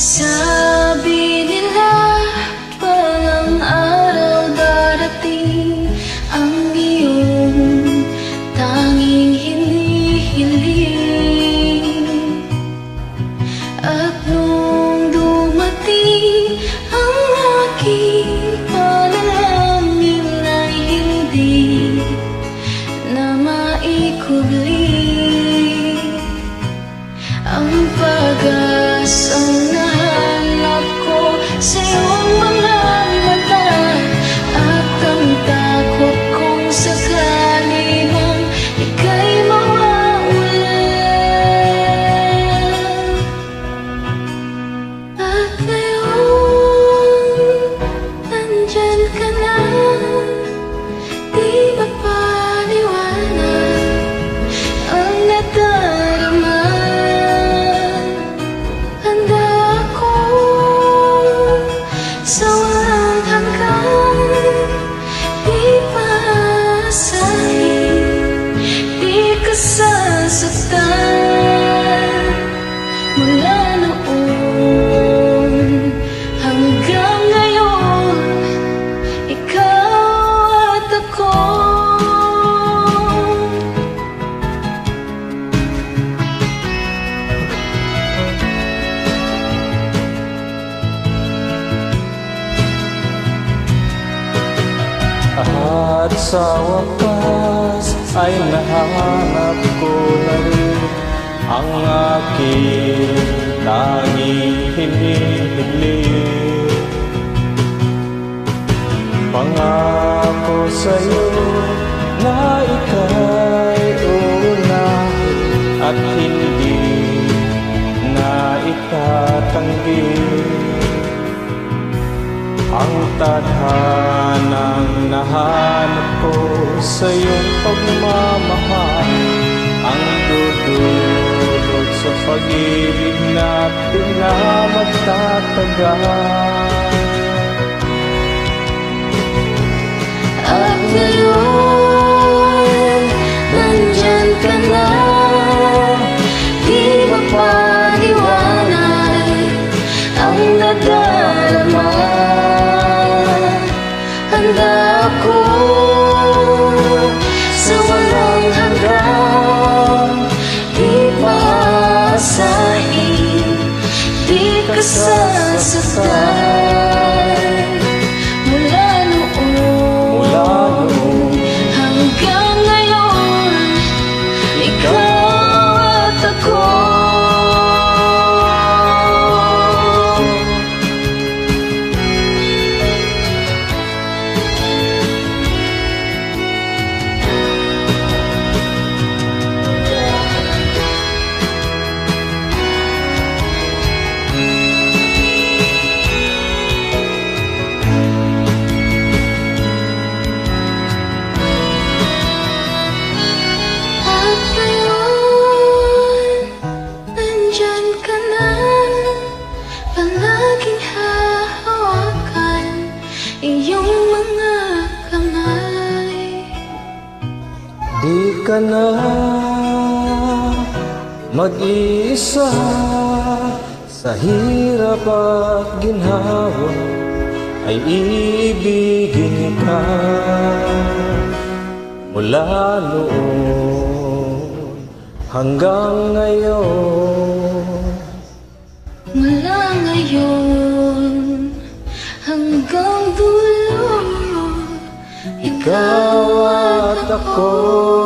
Sabi nila walang araw darating ang iyong tanging hinihiling. At nung dumating ang aking panalangin ay hindi na maikubli ang pag-asang nahanap ko sa iyong mga mata. At ang takot kong sakali mang ika'y mawawalan. At ngayon, nandyan ka na, di ba paliwanag ang nadarama? Sa walang hanggan, di paasahin, di ka sasaktan. Mula noon hanggang ngayon, ikaw at ako. At sa wakas ay nahanap ko na rin ang aking tanging hinihiling. Pangako sa'yo na ika'y uunahin at hindi na itatanggi ang tadhanang nahanap ko sa iyong pagmamahal, ang dudulot sa pag-ibig natin na magtatagal. At ngayon, nandyan ka na, di mapaliwanag ang nadarama. Handa ako sa walang hanggan, di paasahin, di ka sasaktan. Mula noon hanggang ngayon, ikaw at ako. Di ka na mag-iisa sa hirap at ginhawa, ay iibigin ka. Mula noon hanggang ngayon, mula ngayon hanggang dulo, ikaw at ako.